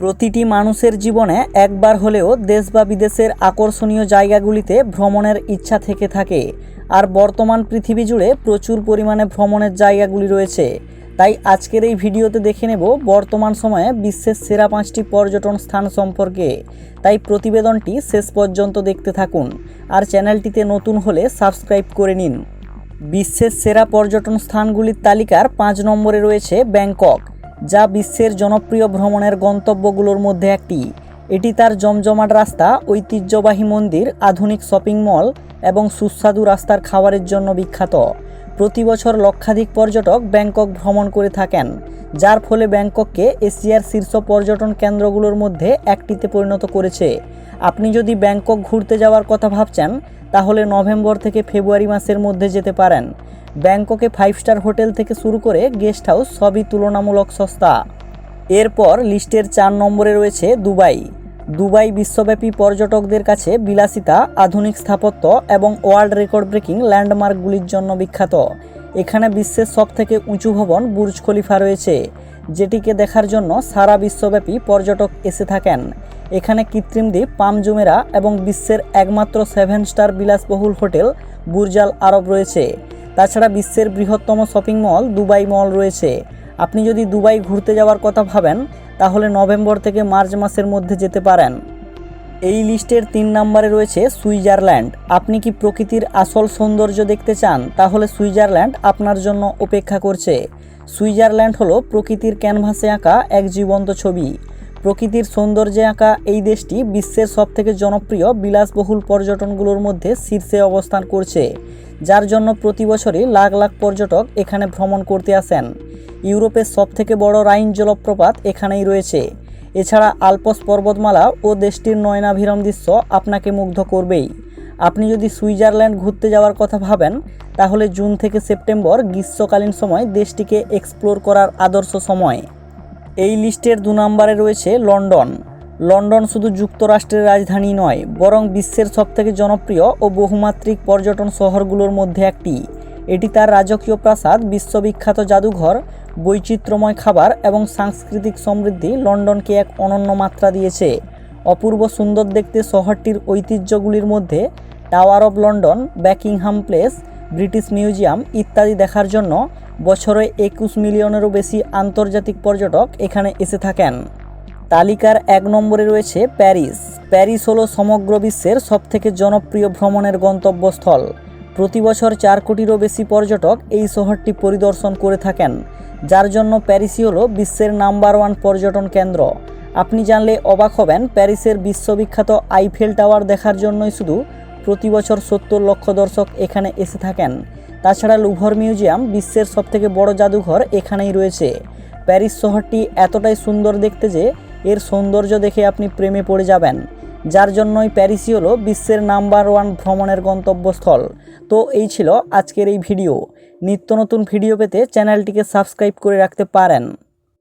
প্রতিটি মানুষের জীবনে একবার হলেও দেশ বা বিদেশের আকর্ষণীয় জায়গাগুলিতে ভ্রমণের ইচ্ছা থেকে থাকে। আর বর্তমান পৃথিবী জুড়ে প্রচুর পরিমাণে ভ্রমণের জায়গাগুলি রয়েছে। তাই আজকের এই ভিডিওতে দেখে নেব বর্তমান সময়ে বিশ্বের সেরা 5টি পর্যটন স্থান সম্পর্কে। তাই প্রতিবেদনটি শেষ পর্যন্ত দেখতে থাকুন, আর চ্যানেলটিতে নতুন হলে সাবস্ক্রাইব করে নিন। বিশ্বের সেরা পর্যটন স্থানগুলির তালিকার 5 নম্বরে রয়েছে ব্যাংকক, যা বিশ্বের জনপ্রিয় ভ্রমণের গন্তব্যগুলোর মধ্যে একটি। এটি তার জমজমাট রাস্তা, ঐতিহ্যবাহী মন্দির, আধুনিক শপিং মল এবং সুস্বাদু রাস্তার খাবারের জন্য বিখ্যাত। প্রতি বছর লক্ষাধিক পর্যটক ব্যাংকক ভ্রমণ করে থাকেন, যার ফলে ব্যাংকককে এশিয়ার শীর্ষ পর্যটন কেন্দ্রগুলোর মধ্যে একটিতে পরিণত করেছে। আপনি যদি ব্যাংকক ঘুরতে যাওয়ার কথা ভাবছেন, তাহলে নভেম্বর থেকে ফেব্রুয়ারি মাসের মধ্যে যেতে পারেন। ব্যাংককে 5 স্টার হোটেল থেকে শুরু করে গেস্ট হাউস সবই তুলনামূলক সস্তা। এরপর লিস্টের 4 নম্বরে রয়েছে দুবাই। দুবাই বিশ্বব্যাপী পর্যটকদের কাছে বিলাসিতা, আধুনিক স্থাপত্য এবং ওয়ার্ল্ড রেকর্ড ব্রেকিং ল্যান্ডমার্কগুলির জন্য বিখ্যাত। এখানে বিশ্বের সবথেকে উঁচু ভবন বুর্জ খলিফা রয়েছে, যেটিকে দেখার জন্য সারা বিশ্বব্যাপী পর্যটক এসে থাকেন। এখানে কৃত্রিম দ্বীপ পাম জুমেরা এবং বিশ্বের একমাত্র 7 স্টার বিলাসবহুল হোটেল বুর্জ আল আরব রয়েছে। তাছাড়া বিশ্বের বৃহত্তম শপিং মল দুবাই মল রয়েছে। আপনি যদি দুবাই ঘুরতে যাওয়ার কথা ভাবেন, তাহলে নভেম্বর থেকে মার্চ মাসের মধ্যে যেতে পারেন। এই লিস্টের 3 নম্বরে রয়েছে সুইজারল্যান্ড। আপনি কি প্রকৃতির আসল সৌন্দর্য দেখতে চান, তাহলে সুইজারল্যান্ড আপনার জন্য অপেক্ষা করছে। সুইজারল্যান্ড হলো প্রকৃতির ক্যানভাসে আঁকা এক জীবন্ত ছবি। প্রকৃতির সৌন্দর্যে আঁকা এই দেশটি বিশ্বের সবথেকে জনপ্রিয় বিলাসবহুল পর্যটনগুলোর মধ্যে শীর্ষে অবস্থান করছে, যার জন্য প্রতি বছরই লাখ লাখ পর্যটক এখানে ভ্রমণ করতে আসেন। ইউরোপের সবথেকে বড় রাইন জলপ্রপাত এখানেই রয়েছে। এছাড়া আল্পস পর্বতমালা ও দেশটির নয়নাভিরাম দৃশ্য আপনাকে মুগ্ধ করবেই। আপনি যদি সুইজারল্যান্ড ঘুরতে যাওয়ার কথা ভাবেন, তাহলে জুন থেকে সেপ্টেম্বর গ্রীষ্মকালীন সময় দেশটিকে এক্সপ্লোর করার আদর্শ সময়। এই লিস্টের 2 নম্বরে রয়েছে লন্ডন। লন্ডন শুধু যুক্তরাষ্ট্রের রাজধানী নয়, বরং বিশ্বের সবথেকে জনপ্রিয় ও বহুমাত্রিক পর্যটন শহরগুলোর মধ্যে একটি। এটি তার রাজকীয় প্রাসাদ, বিশ্ববিখ্যাত জাদুঘর, বৈচিত্র্যময় খাবার এবং সাংস্কৃতিক সমৃদ্ধি লন্ডনকে এক অনন্য মাত্রা দিয়েছে। অপূর্ব সুন্দর দেখতে শহরটির ঐতিহ্যগুলির মধ্যে tower of London, Buckingham place, British museum ইত্যাদি দেখার জন্য বছরে 21 মিলিয়নেরও বেশি আন্তর্জাতিক পর্যটক এখানে এসে থাকেন। তালিকার 1 নম্বরে রয়েছে প্যারিস। প্যারিস হলো সমগ্র বিশ্বের সবথেকে জনপ্রিয় ভ্রমণের গন্তব্যস্থল। প্রতি বছর 4 কোটিরও বেশি পর্যটক এই শহরটি পরিদর্শন করে থাকেন, যার জন্য প্যারিসই হলো বিশ্বের নাম্বার 1 পর্যটন কেন্দ্র। আপনি জানলে অবাক হবেন, প্যারিসের বিশ্ববিখ্যাত আইফেল টাওয়ার দেখার জন্যই শুধু প্রতি বছর 70 লক্ষ দর্শক এখানে এসে থাকেন। তাছাড়া লুভর মিউজিয়াম, বিশ্বের সবথেকে বড় জাদুঘর, এখানেই রয়েছে। প্যারিস শহরটি এতটাই সুন্দর দেখতে যে এর সৌন্দর্য দেখে আপনি প্রেমে পড়ে যাবেন, যার জন্যই প্যারিসই হলো বিশ্বের নাম্বার 1 ভ্রমণের গন্তব্যস্থল। তো এই ছিল আজকের এই ভিডিও। নিত্য নতুন ভিডিও পেতে চ্যানেলটিকে সাবস্ক্রাইব করে রাখতে পারেন।